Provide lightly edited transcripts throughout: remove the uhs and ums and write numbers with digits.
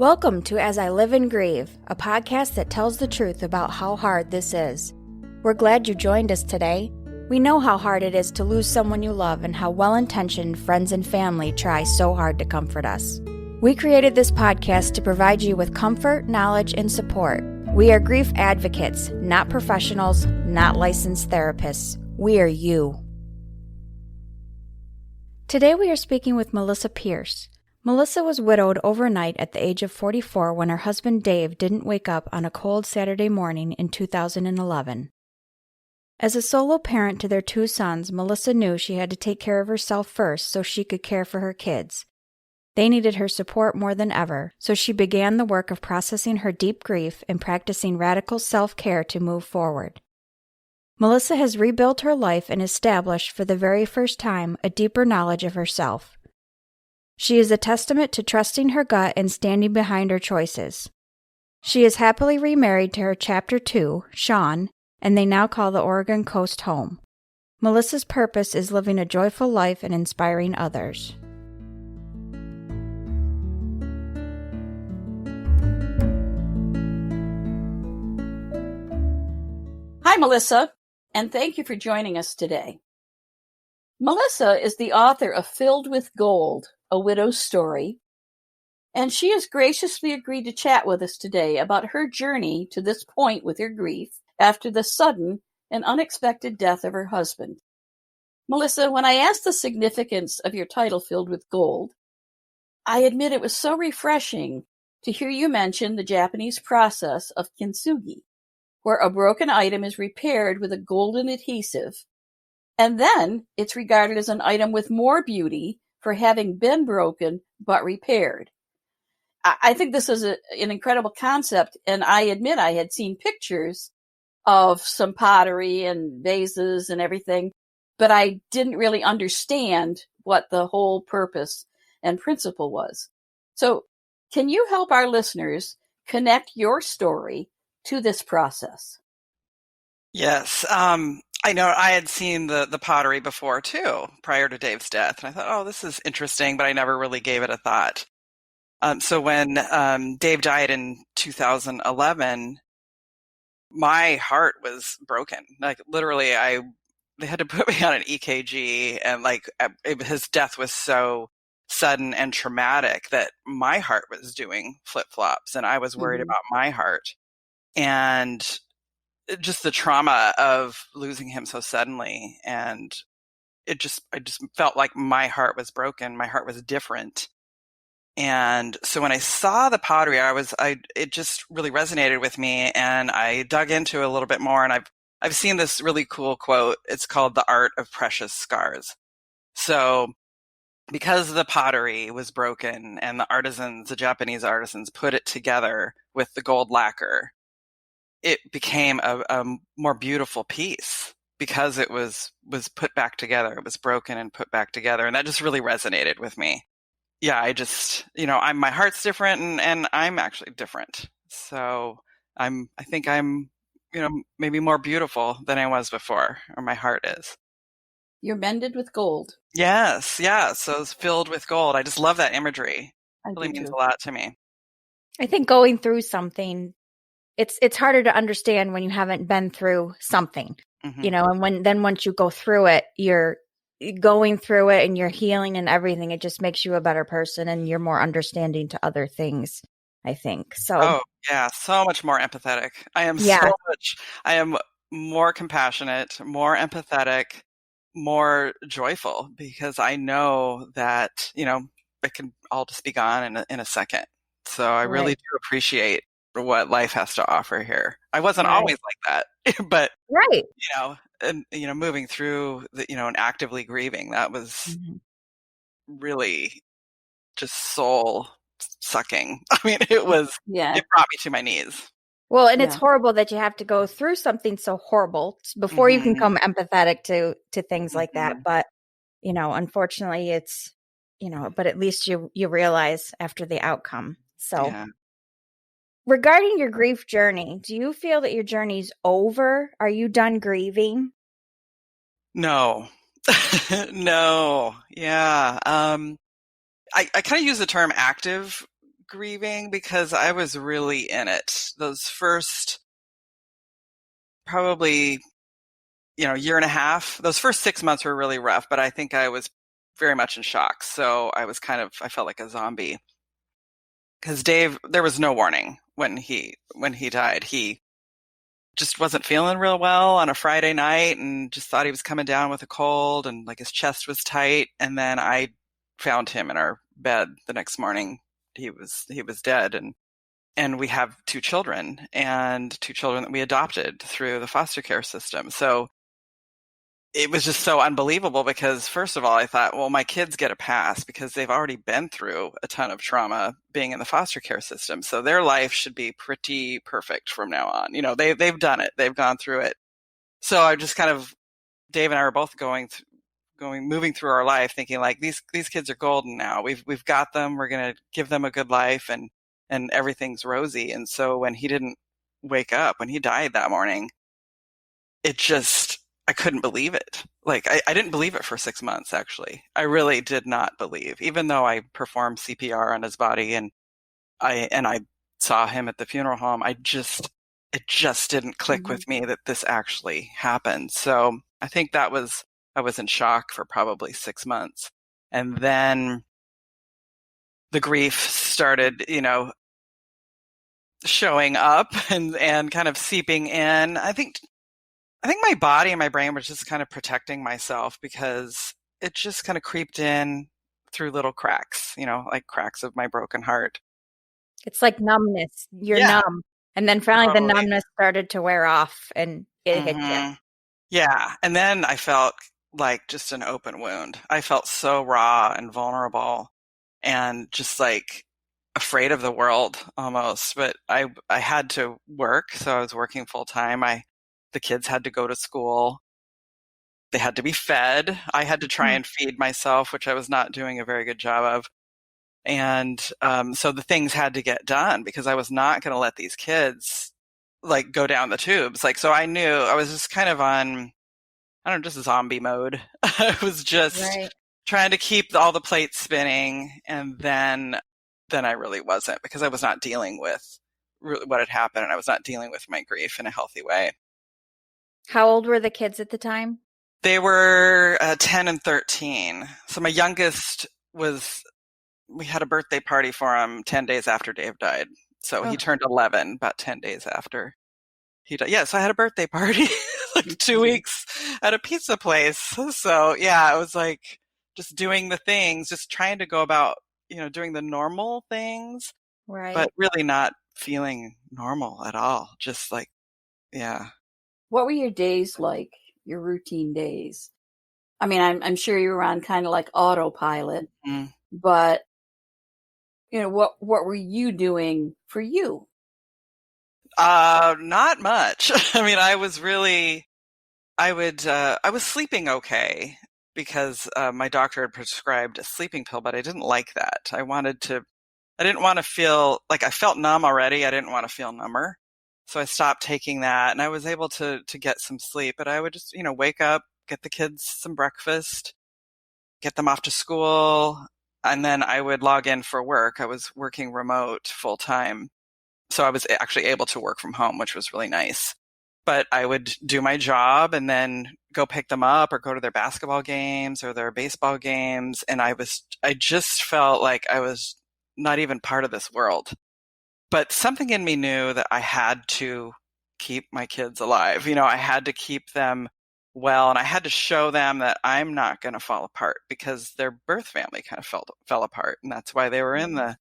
Welcome to As I Live and Grieve, a podcast that tells the truth about how hard this is. We're glad you joined us today. We know how hard it is to lose someone you love and how well-intentioned friends and family try so hard to comfort us. We created this podcast to provide you with comfort, knowledge, and support. We are grief advocates, not professionals, not licensed therapists. We are you. Today we are speaking with Melissa Pierce. Melissa was widowed overnight at the age of 44 when her husband Dave didn't wake up on a cold Saturday morning in 2011. As a solo parent to their two sons, Melissa knew she had to take care of herself first so she could care for her kids. They needed her support more than ever, so she began the work of processing her deep grief and practicing radical self-care to move forward. Melissa has rebuilt her life and established, for the very first time, a deeper knowledge of herself. She is a testament to trusting her gut and standing behind her choices. She is happily remarried to her Chapter 2, Sean, and they now call the Oregon coast home. Melissa's purpose is living a joyful life and inspiring others. Hi, Melissa, and thank you for joining us today. Melissa is the author of Filled with Gold, A Widow's Story, and she has graciously agreed to chat with us today about her journey to this point with her grief after the sudden and unexpected death of her husband. Melissa, when I asked the significance of your title, Filled with Gold, I admit it was so refreshing to hear you mention the Japanese process of Kintsugi, where a broken item is repaired with a golden adhesive, and then it's regarded as an item with more beauty for having been broken but repaired. I think this is an incredible concept, and I admit I had seen pictures of some pottery and vases and everything, but I didn't really understand what the whole purpose and principle was. So can you help our listeners connect your story to this process? Yes. I know I had seen the pottery before too, prior to Dave's death. And I thought, oh, this is interesting, but I never really gave it a thought. So when Dave died in 2011, my heart was broken. Like literally, they had to put me on an EKG, and his death was so sudden and traumatic that my heart was doing flip-flops, and I was worried about my heart. And just the trauma of losing him so suddenly, and I just felt like my heart was broken. My heart was different. And so when I saw the pottery, it just really resonated with me, and I dug into it a little bit more, and I've seen this really cool quote. It's called The Art of Precious Scars. So because the pottery was broken and the Japanese artisans put it together with the gold lacquer, it became a more beautiful piece because it was put back together. It was broken and put back together. And that just really resonated with me. Yeah, I just, my heart's different, and I'm actually different. So I think I'm, maybe more beautiful than I was before, or my heart is. You're mended with gold. Yes. Yeah. So it's filled with gold. I just love that imagery. It really means a lot to me. I think going through something, it's harder to understand when you haven't been through something, and once you go through it, you're going through it and you're healing and everything. It just makes you a better person, and you're more understanding to other things, I think. So, oh yeah, so much more empathetic. I am more compassionate, more empathetic, more joyful, because I know that, it can all just be gone in a second. So I really do appreciate what life has to offer here. I wasn't always like that, but moving through and actively grieving, that was really just soul sucking. I mean, it brought me to my knees. Well, and it's horrible that you have to go through something so horrible before you can come empathetic to things like that. But, unfortunately it's, but at least you realize after the outcome. So regarding your grief journey, do you feel that your journey's over? Are you done grieving? No. No. Yeah. I kind of use the term active grieving because I was really in it. Those first probably, year and a half, those first 6 months were really rough, but I think I was very much in shock. So I felt like a zombie because Dave, there was no warning when he died. He just wasn't feeling real well on a Friday night and just thought he was coming down with a cold and like his chest was tight. And then I found him in our bed the next morning. He was dead. And we have two children that we adopted through the foster care system. So it was just so unbelievable because first of all, I thought, well, my kids get a pass because they've already been through a ton of trauma being in the foster care system. So their life should be pretty perfect from now on. They've done it. They've gone through it. So I just Dave and I were both moving through our life thinking like these kids are golden now. We've got them. We're going to give them a good life and everything's rosy. And so when he didn't wake up, when he died that morning, I couldn't believe it. Like I didn't believe it for 6 months, actually. I really did not believe, even though I performed CPR on his body and I saw him at the funeral home. It just didn't click with me that this actually happened. So I think I was in shock for probably 6 months. And then the grief started, showing up and kind of seeping in. I think my body and my brain was just kind of protecting myself because it just kind of creeped in through little cracks, like cracks of my broken heart. It's like numbness. You're numb. And then finally the numbness started to wear off and it hit you. Yeah. And then I felt like just an open wound. I felt so raw and vulnerable and just like afraid of the world almost. But I had to work. So I was working full time. The kids had to go to school. They had to be fed. I had to try and feed myself, which I was not doing a very good job of. And so the things had to get done because I was not going to let these kids like go down the tubes. Like, so I knew I was just kind of on, I don't know, just zombie mode. I was just trying to keep all the plates spinning. And then I really wasn't because I was not dealing with what had happened and I was not dealing with my grief in a healthy way. How old were the kids at the time? They were 10 and 13. So my youngest we had a birthday party for him 10 days after Dave died. So he turned 11 about 10 days after he died. Yeah, so I had a birthday party like 2 weeks at a pizza place. So yeah, it was like just doing the things, just trying to go about, doing the normal things, but really not feeling normal at all. Just like, yeah. What were your days like, your routine days? I mean, I'm sure you were on kind of like autopilot, but what were you doing for you? Not much. I mean, I was sleeping okay because my doctor had prescribed a sleeping pill, but I didn't like that. I didn't want to feel like I felt numb already. I didn't want to feel number. So I stopped taking that and I was able to get some sleep, but I would just, wake up, get the kids some breakfast, get them off to school, and then I would log in for work. I was working remote full time. So I was actually able to work from home, which was really nice. But I would do my job and then go pick them up or go to their basketball games or their baseball games. And I just felt like I was not even part of this world. But something in me knew that I had to keep my kids alive. I had to keep them well, and I had to show them that I'm not going to fall apart because their birth family kind of fell apart. And that's why they were in the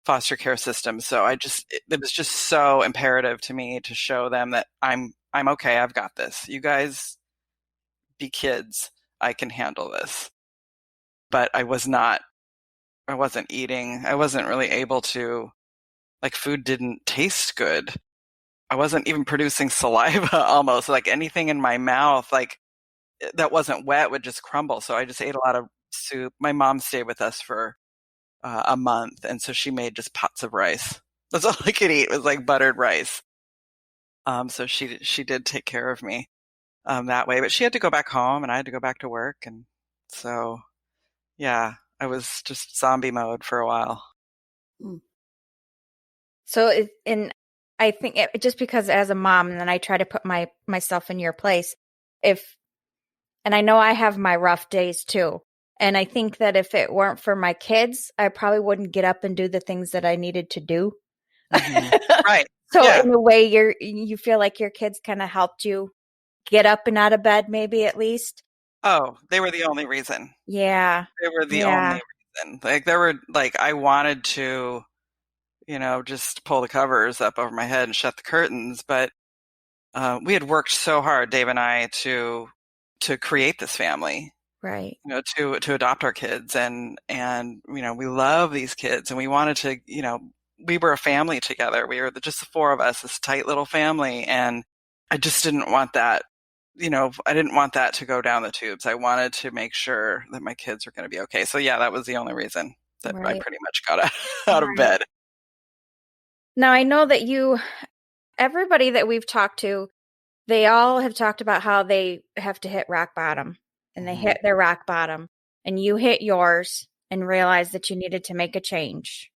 foster care system. So it was just so imperative to me to show them that I'm okay. I've got this. You guys be kids. I can handle this. But I wasn't eating. I wasn't really able to, like, food didn't taste good. I wasn't even producing saliva almost. Like anything in my mouth, like that wasn't wet would just crumble. So I just ate a lot of soup. My mom stayed with us for a month. And so she made just pots of rice. That's all I could eat was like buttered rice. So she did take care of me that way, but she had to go back home and I had to go back to work. And so, yeah, I was just zombie mode for a while. So, and I think just because as a mom, and then I try to put myself in your place, and I know I have my rough days too. And I think that if it weren't for my kids, I probably wouldn't get up and do the things that I needed to do. Right. So Yeah. in a way, you feel like your kids kind of helped you get up and out of bed, maybe at least. Oh, they were the only reason. Yeah. They were the Yeah. only reason. Like there were like I wanted to, just pull the covers up over my head and shut the curtains, but we had worked so hard, Dave and I, to create this family. Right. To adopt our kids, and we love these kids, and we wanted to, we were a family together. We were just the four of us, this tight little family, and I just didn't want that. I didn't want that to go down the tubes. I wanted to make sure that my kids were going to be okay. So yeah, that was the only reason that I pretty much got out of bed. Now I know that everybody that we've talked to, they all have talked about how they have to hit rock bottom, and they hit their rock bottom, and you hit yours and realized that you needed to make a change.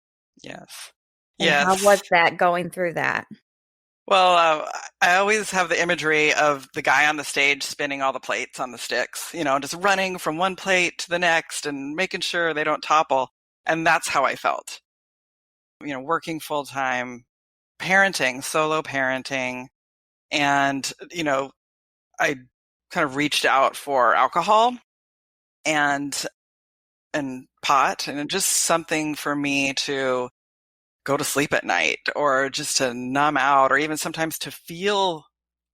Yes. And how was that going through that? Well, I always have the imagery of the guy on the stage spinning all the plates on the sticks, just running from one plate to the next and making sure they don't topple. And that's how I felt. Working full time, parenting, solo parenting. And, I kind of reached out for alcohol and pot, and just something for me to go to sleep at night, or just to numb out, or even sometimes to feel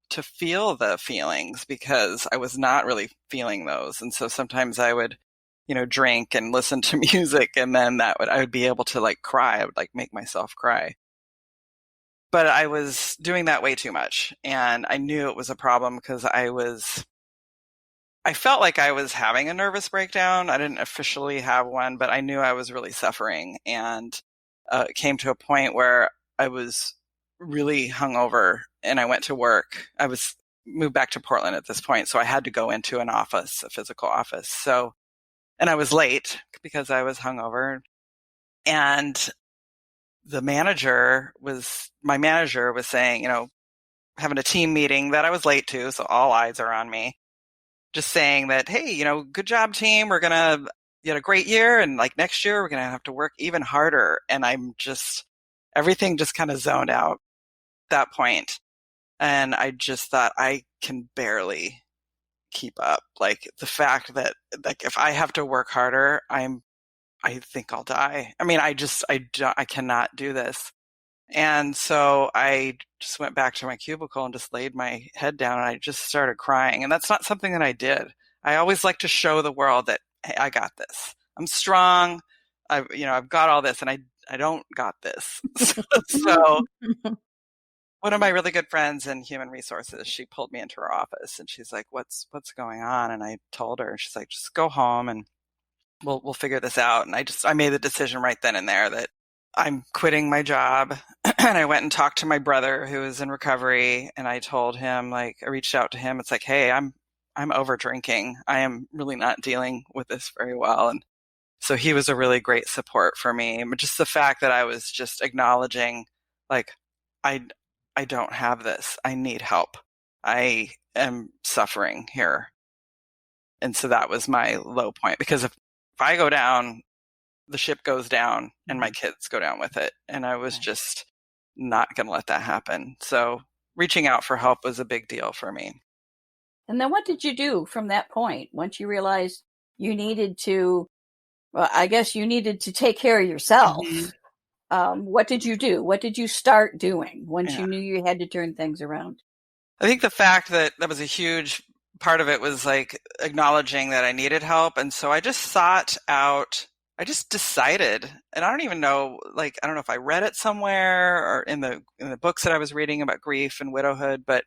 the feelings, because I was not really feeling those. And so sometimes I would, drink and listen to music, and then I would be able to like cry. I would like make myself cry. But I was doing that way too much, and I knew it was a problem because I felt like I was having a nervous breakdown. I didn't officially have one, but I knew I was really suffering, and it came to a point where I was really hungover, and I went to work. I was moved back to Portland at this point, so I had to go into an office, a physical office. And I was late because I was hungover, and my manager was saying, having a team meeting that I was late to, so all eyes are on me, just saying that, hey, good job, team. You had a great year, and like next year we're going to have to work even harder. And everything just kind of zoned out at that point. And I just thought, I can barely keep up. Like the fact that like if I have to work harder, I think I'll die. I mean, I cannot do this. And so I just went back to my cubicle and just laid my head down, and I just started crying. And that's not something that I did. I always like to show the world that, hey, I got this. I'm strong. I've got all this, and I don't got this. So one of my really good friends in human resources, she pulled me into her office, and she's like, what's going on? And I told her, she's like, just go home and we'll figure this out. And I made the decision right then and there that I'm quitting my job. And I went and talked to my brother who was in recovery, and I told him, like, I reached out to him. It's like, hey, I'm over drinking. I am really not dealing with this very well. And so he was a really great support for me. But just the fact that I was just acknowledging, like, I don't have this. I need help. I am suffering here. And so that was my low point, because if I go down, the ship goes down, and my kids go down with it. And I was just not going to let that happen. So reaching out for help was a big deal for me. And then what did you do from that point? Once you realized you needed to, I guess you needed to take care of yourself. Mm-hmm. What did you do? What did you start doing once you knew you had to turn things around? I think the fact that was a huge part of it was like acknowledging that I needed help. And so I just I just decided, and I don't even know, like, I don't know if I read it somewhere or in the books that I was reading about grief and widowhood, but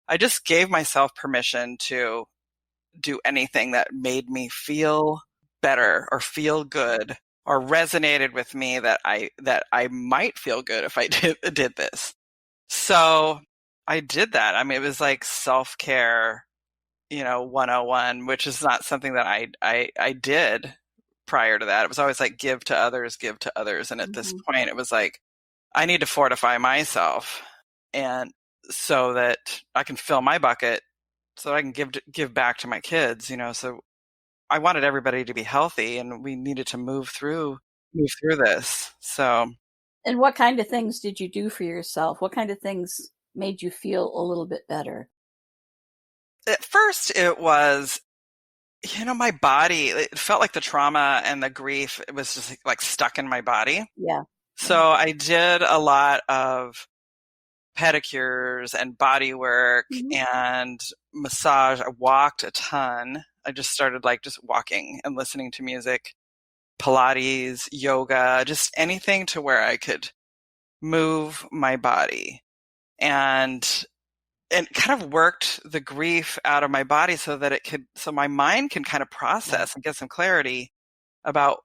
I just gave myself permission to do anything that made me feel better or feel good or resonated with me, that I might feel good if I did this. So I did that. I mean, it was like self-care, 101, which is not something that I did prior to that. It was always like give to others. And at this point, it was like, I need to fortify myself, and so that I can fill my bucket, so that I can give back to my kids, so I wanted everybody to be healthy, and we needed to move through this. So And what kind of things did you do for yourself? What kind of things made you feel a little bit better? at first it was, my body, it felt like the trauma and the grief, it was just like stuck in my body. Yeah. So I did a lot of pedicures and body work Mhm. and massage. I walked a ton. I just started like just walking and listening to music, Pilates, yoga, just anything to where I could move my body and kind of worked the grief out of my body so that so my mind can kind of process and get some clarity about,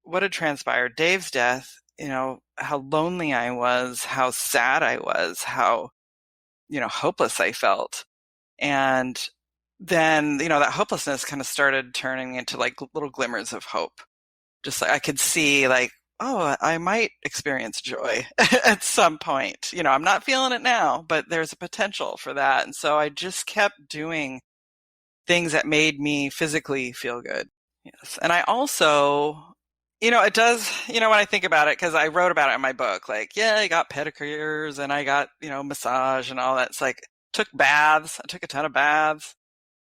what had transpired. Dave's death, how lonely I was, how sad I was, how, hopeless I felt. And then, that hopelessness kind of started turning into like little glimmers of hope. Just like I could see like, oh, I might experience joy at some point. I'm not feeling it now, but there's a potential for that. And so I just kept doing things that made me physically feel good. Yes. And I also, it does, when I think about it, because I wrote about it in my book, like, yeah, I got pedicures and I got, massage and all that. It's like, took baths. I took a ton of baths.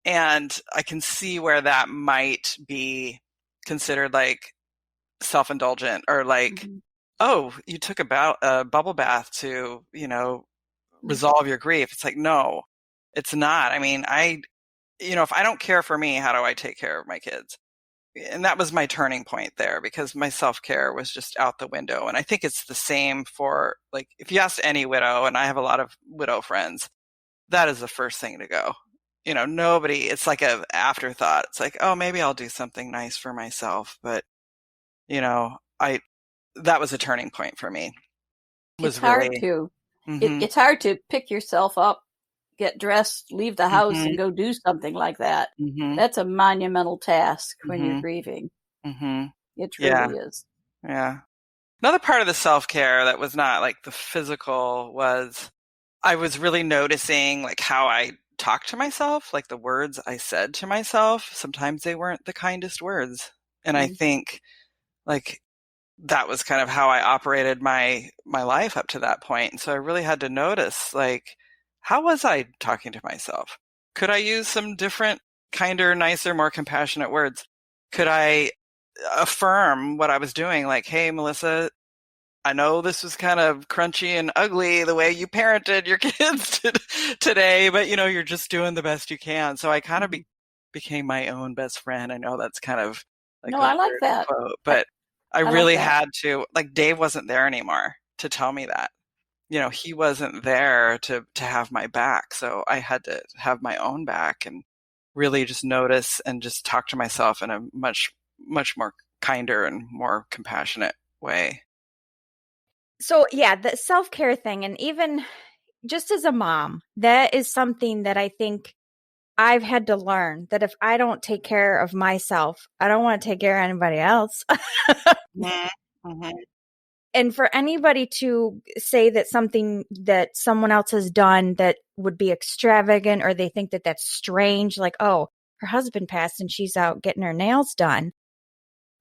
And I can see where that might be considered like self-indulgent or like, Mhm. oh, you took a bubble bath to, resolve your grief. It's like, no, it's not. I mean, if I don't care for me, how do I take care of my kids? And that was my turning point there, because my self-care was just out the window. And I think it's the same for, like, if you ask any widow, and I have a lot of widow friends, that is the first thing to go. Nobody, it's like a afterthought. It's like, oh, maybe I'll do something nice for myself. But, I that was a turning point for me. It's Was hard really, to hmm it's hard to pick yourself up, get dressed, leave the house, hmm and go do something like that. hmm That's a monumental task when you're hmm grieving. hmm It yeah, truly is. yeah. Another part of the self-care that was not like the physical was, I was really noticing like how I talked to myself, like the words I said to myself. Sometimes they weren't the kindest words. And I Mm. think like that was kind of how I operated my life up to that point. And so I really had to notice, like, how was I talking to myself? Could I use some different, kinder, nicer, more compassionate words? Could I affirm what I was doing? Like, hey, Melissa, I know this was kind of crunchy and ugly the way you parented your kids today, but you're just doing the best you can. So I kind of Mhm. became my own best friend. I know that's kind of like No, a I like weird that. quote, I, but I I like really that. had to, like, Dave wasn't there anymore to tell me that. He wasn't there to have my back. So I had to have my own back and really just notice and just talk to myself in a much, much more kinder and more compassionate way. So, yeah, the self care thing, and even just as a mom, that is something that I think I've had to learn, that if I don't take care of myself, I don't want to take care of anybody else. Mhm, mhm. And for anybody to say that something that someone else has done that would be extravagant, or they think that that's strange, like, oh, her husband passed and she's out getting her nails done.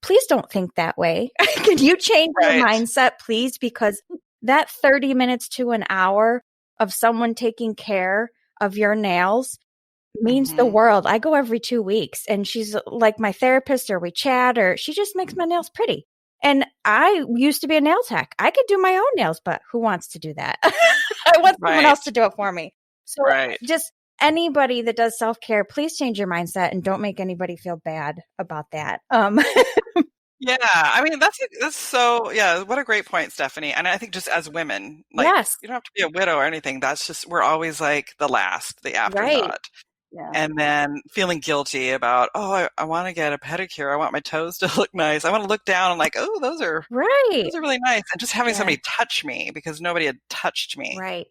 Please don't think that way. Can you change your Right. mindset, please? Because that 30 minutes to an hour of someone taking care of your nails means the Mhm. world. I go every 2 weeks, and she's like my therapist, or we chat, or she just makes my nails pretty. And I used to be a nail tech. I could do my own nails, but who wants to do that? I want someone Right. else to do it for me. So Right. just anybody that does self-care, please change your mindset and don't make anybody feel bad about that. Yeah, I mean, that's so, yeah, what a great point, Stephanie. And I think just as women, like, Yes, you don't have to be a widow or anything. That's just, we're always like the right, afterthought. Yeah. And then feeling guilty about, oh, I want to get a pedicure. I want my toes to look nice. I want to look down and like, oh, right. those are really nice. And just having Yeah, somebody touch me, because nobody had touched me. right.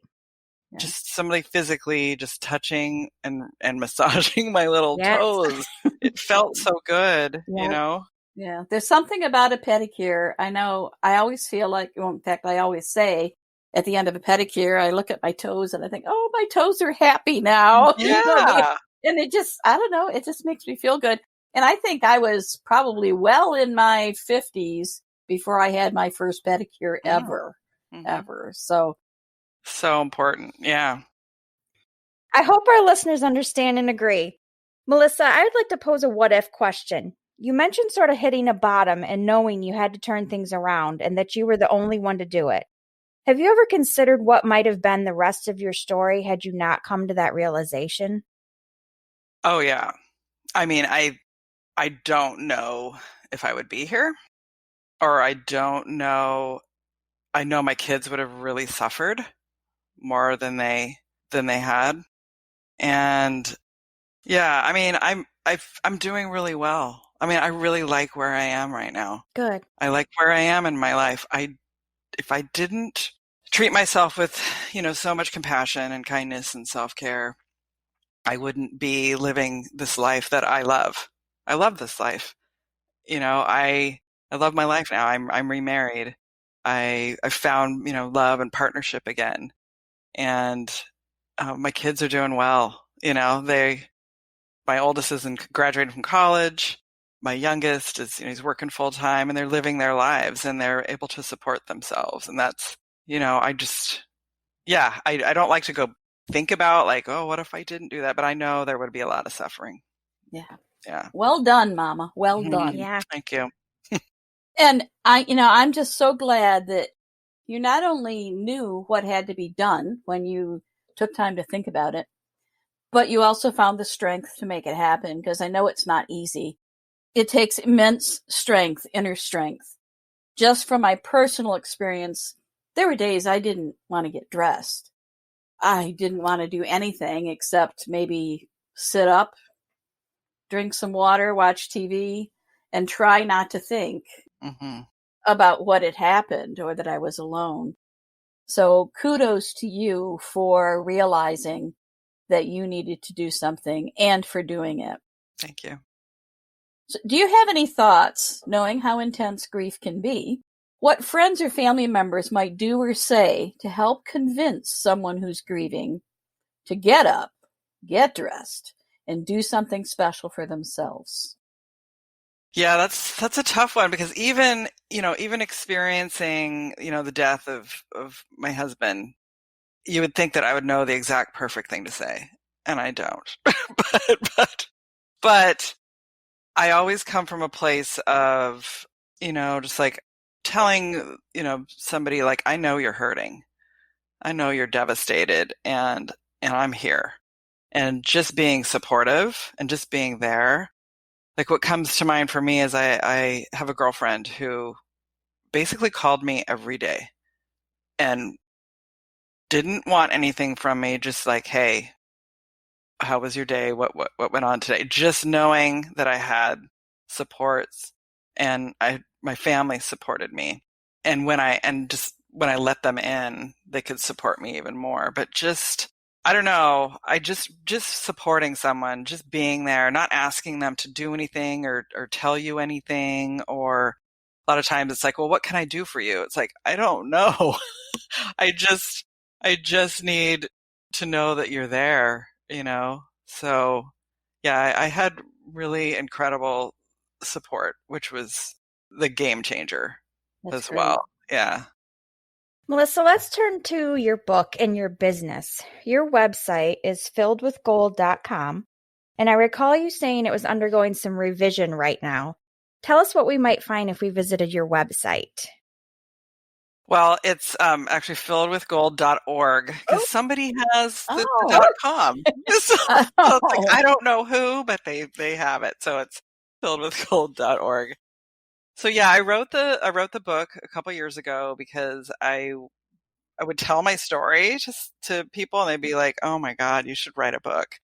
Yeah. Just somebody physically just touching and massaging my little Yes. toes. It felt so good, Yeah. Yeah, there's something about a pedicure. I know I always feel like, well, in fact, I always say at the end of a pedicure, I look at my toes and I think, oh, my toes are happy now. Yeah. And it just, I don't know, it just makes me feel good. And I think I was probably well in my 50s before I had my first pedicure ever, ever. So important. Yeah. I hope our listeners understand and agree. Melissa, I'd like to pose a what if question. You mentioned sort of hitting a bottom and knowing you had to turn things around and that you were the only one to do it. Have you ever considered what might have been the rest of your story had you not come to that realization? Oh, yeah. I mean, I don't know if I would be here, or I don't know. I know my kids would have really suffered more than they had. And yeah, I mean, I'm doing really well. I mean, I really like where I am right now. Good. I like where I am in my life. If I didn't treat myself with, so much compassion and kindness and self-care, I wouldn't be living this life that I love. I love this life. I love my life now. I'm remarried. I found, love and partnership again. And my kids are doing well. My oldest is graduating from college. My youngest is, he's working full time, and they're living their lives and they're able to support themselves. And that's, I don't like to go think about like, oh, what if I didn't do that? But I know there would be a lot of suffering. yeah. Yeah. Well done, Mama. Well done. Yeah. Thank you. And I'm just so glad that you not only knew what had to be done when you took time to think about it, but you also found the strength to make it happen, because I know it's not easy. It takes immense strength, inner strength. Just from my personal experience, there were days I didn't want to get dressed. I didn't want to do anything except maybe sit up, drink some water, watch TV, and try not to think about what had happened or that I was alone. So kudos to you for realizing that you needed to do something and for doing it. Thank you. So do you have any thoughts, knowing how intense grief can be, what friends or family members might do or say to help convince someone who's grieving to get up, get dressed, and do something special for themselves? Yeah, that's a tough one, because even experiencing, the death of my husband, you would think that I would know the exact perfect thing to say, and I don't. but I always come from a place of, just like telling, somebody like, I know you're hurting. I know you're devastated, and I'm here. And just being supportive and just being there. Like, what comes to mind for me is I have a girlfriend who basically called me every day and didn't want anything from me, just like, hey, how was your day? What went on today? Just knowing that I had supports, and my family supported me. And when I let them in, they could support me even more. But just, I don't know, I just supporting someone, just being there, not asking them to do anything or tell you anything. Or a lot of times it's like, well, what can I do for you? It's like, I don't know. I just need to know that you're there, So yeah, I had really incredible support, which was the game changer. That's as great. well. Yeah. Melissa, let's turn to your book and your business. Your website is filledwithgold.com, and I recall you saying it was undergoing some revision right now. Tell us what we might find if we visited your website. Well, it's actually filledwithgold.org, because somebody has the .com. So it's like, I don't know who, but they have it. So it's filledwithgold.org. So yeah, I wrote the book a couple years ago because I would tell my story to people, and they'd be like, "Oh my God, you should write a book."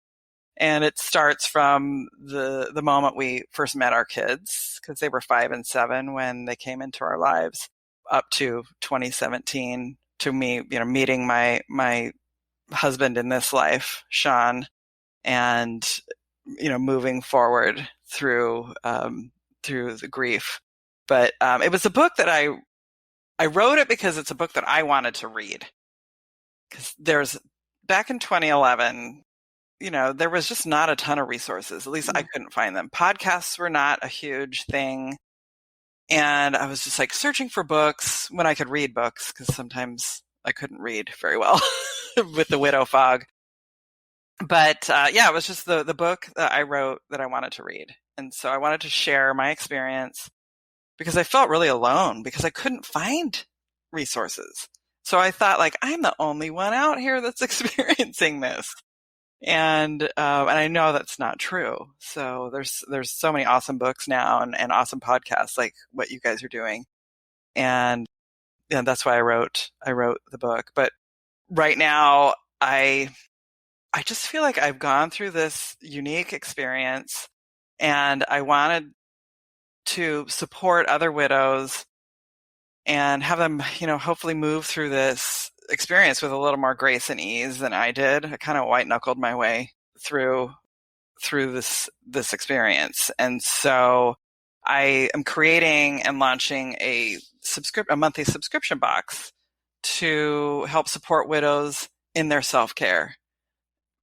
And it starts from the moment we first met our kids, because they were 5 and 7 when they came into our lives, up to 2017, to me, meeting my husband in this life, Sean, and moving forward through through the grief. But it was a book that I wrote it because it's a book that I wanted to read. Because back in 2011, there was just not a ton of resources. At least I couldn't find them. Podcasts were not a huge thing. And I was just like searching for books when I could read books, because sometimes I couldn't read very well with the widow fog. But it was just the book that I wrote that I wanted to read. And so I wanted to share my experience because I felt really alone because I couldn't find resources. So I thought, like, I'm the only one out here that's experiencing this. And I know that's not true. So there's so many awesome books now and awesome podcasts like what you guys are doing. And that's why I wrote the book. But right now I just feel like I've gone through this unique experience, and I wanted to support other widows and have them, hopefully move through this experience with a little more grace and ease than I did. I kind of white knuckled my way through this experience. And so I am creating and launching a monthly subscription box to help support widows in their self-care.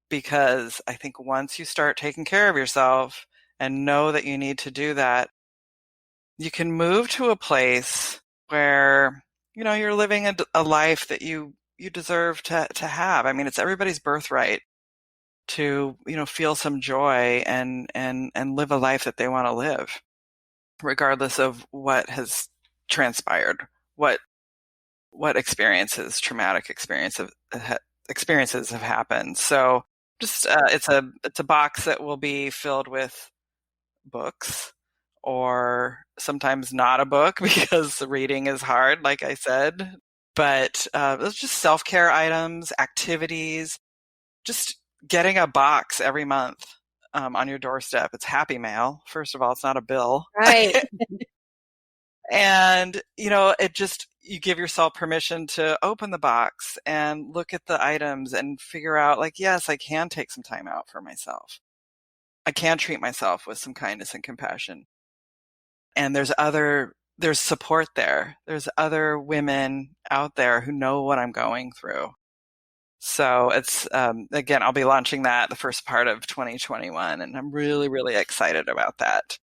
Because I think once you start taking care of yourself and know that you need to do that, you can move to a place where, you're living a life that you deserve to have. I mean, it's everybody's birthright to, feel some joy and live a life that they want to live, regardless of what has transpired, what traumatic experiences have happened. So just, it's a box that will be filled with books, or sometimes not a book because reading is hard, like I said. But those just self-care items, activities, just getting a box every month on your doorstep. It's happy mail. First of all, it's not a bill. Right. And, you give yourself permission to open the box and look at the items and figure out, like, yes, I can take some time out for myself. I can treat myself with some kindness and compassion. And there's support there. There's other women out there who know what I'm going through. So it's, again, I'll be launching that the first part of 2021, and I'm really, really excited about that.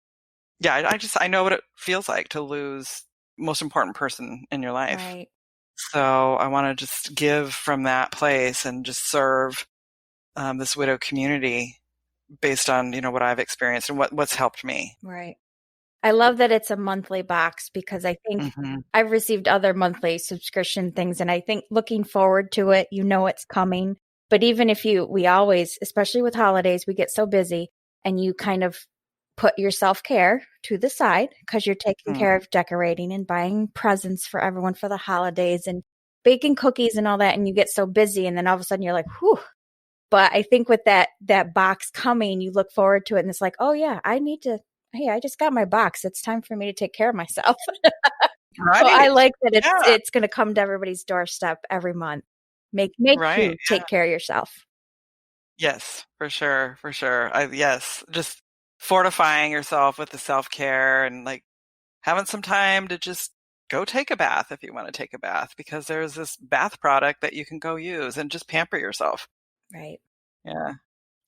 Yeah, I know what it feels like to lose the most important person in your life. Right. So I want to just give from that place and just serve this widow community based on, what I've experienced and what's helped me. Right. I love that it's a monthly box, because I think I've received other monthly subscription things, and I think looking forward to it, it's coming. But even if we always, especially with holidays, we get so busy, and you kind of put your self-care to the side because you're taking care of decorating and buying presents for everyone for the holidays and baking cookies and all that. And you get so busy, and then all of a sudden you're like, whew. But I think with that box coming, you look forward to it, and it's like, oh yeah, I just got my box. It's time for me to take care of myself. Right. So I like that it's going to come to everybody's doorstep every month. Make you take care of yourself. Yes, for sure. Yes, just fortifying yourself with the self-care and like having some time to just go take a bath if you want to take a bath, because there's this bath product that you can go use and just pamper yourself. Right. Yeah.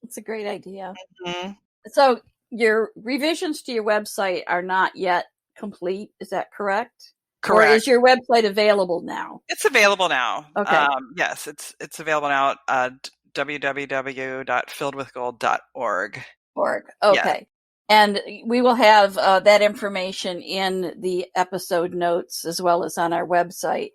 It's a great idea. Mm-hmm. So your revisions to your website are not yet complete. Is that correct? Correct. Or is your website available now? It's available now. Okay. Yes, it's available now at www.filledwithgold.org. Okay. Yes. And we will have that information in the episode notes as well as on our website.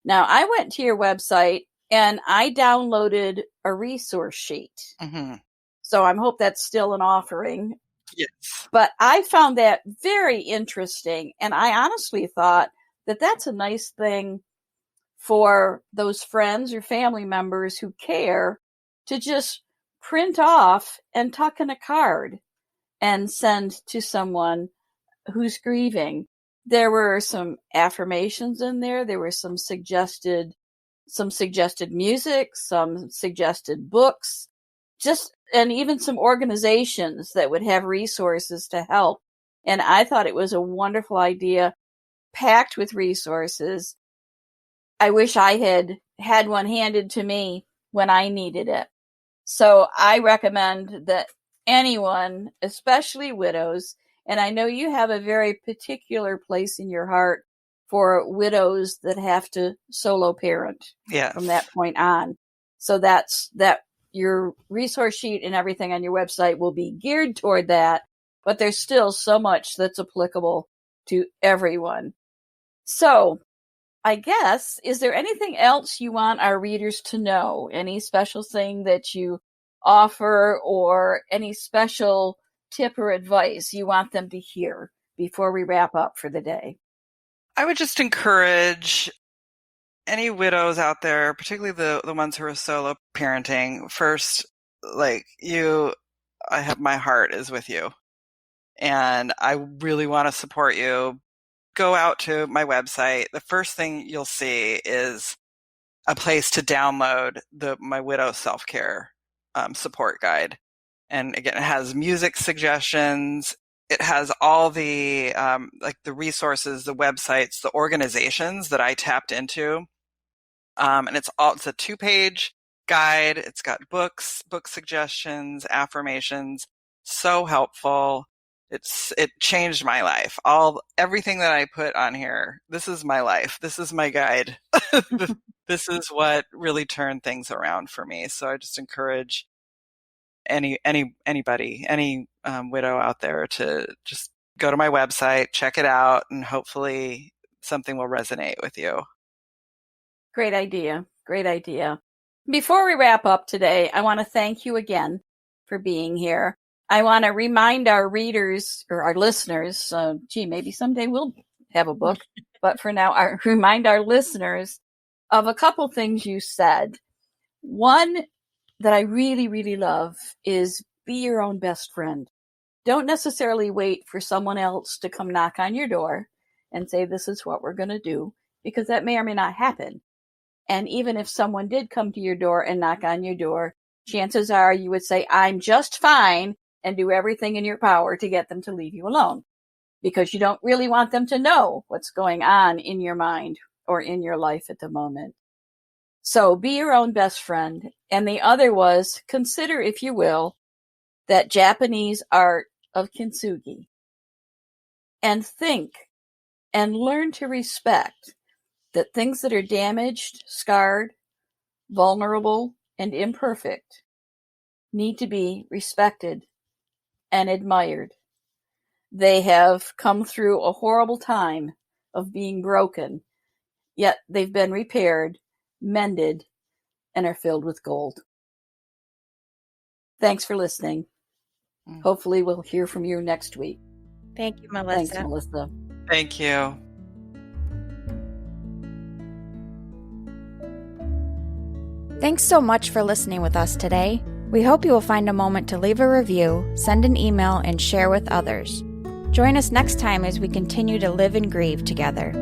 Now, I went to your website and I downloaded a resource sheet. Mm-hmm. So I hope that's still an offering. Yes. But I found that very interesting. And I honestly thought that that's a nice thing for those friends or family members who care to just print off and tuck in a card and send to someone who's grieving. There were some affirmations in there. There were some suggested music, some suggested books, and even some organizations that would have resources to help And I thought it was a wonderful idea, packed with resources. I wish I had had one handed to me when I needed it. So I recommend that anyone, especially widows, and I know you have a very particular place in your heart for widows that have to solo parent from that point on. So that your resource sheet and everything on your website will be geared toward that, but there's still so much that's applicable to everyone. So I guess, is there anything else you want our readers to know? Any special thing that you offer or any special tip or advice you want them to hear before we wrap up for the day? I would just encourage any widows out there, particularly the ones who are solo parenting, first, my heart is with you. And I really want to support you. Go out to my website. The first thing you'll see is a place to download my widow self-care support guide. And again, it has music suggestions. It has all the the resources, the websites, the organizations that I tapped into. And it's a 2-page guide. It's got book suggestions, affirmations. So helpful. It changed my life. Everything that I put on here, this is my life. This is my guide. This is what really turned things around for me. So I just encourage anybody, any widow out there to just go to my website, check it out, and hopefully something will resonate with you. Great idea. Great idea. Before we wrap up today, I want to thank you again for being here. I want to remind our readers or our listeners, maybe someday we'll have a book, but for now, remind our listeners of a couple things you said. One that I really, really love is be your own best friend. Don't necessarily wait for someone else to come knock on your door and say, this is what we're going to do, because that may or may not happen. And even if someone did come to your door and knock on your door, chances are you would say, I'm just fine, and do everything in your power to get them to leave you alone, because you don't really want them to know what's going on in your mind or in your life at the moment. So be your own best friend. And the other was, consider, if you will, that Japanese art of Kintsugi, and think and learn to respect that things that are damaged, scarred, vulnerable, and imperfect need to be respected and admired. They have come through a horrible time of being broken, yet they've been repaired, mended, and are filled with gold. Thanks for listening. Hopefully we'll hear from you next week. Thank you, Melissa. Thanks, Melissa. Thank you. Thanks so much for listening with us today. We hope you will find a moment to leave a review, send an email, and share with others. Join us next time as we continue to live and grieve together.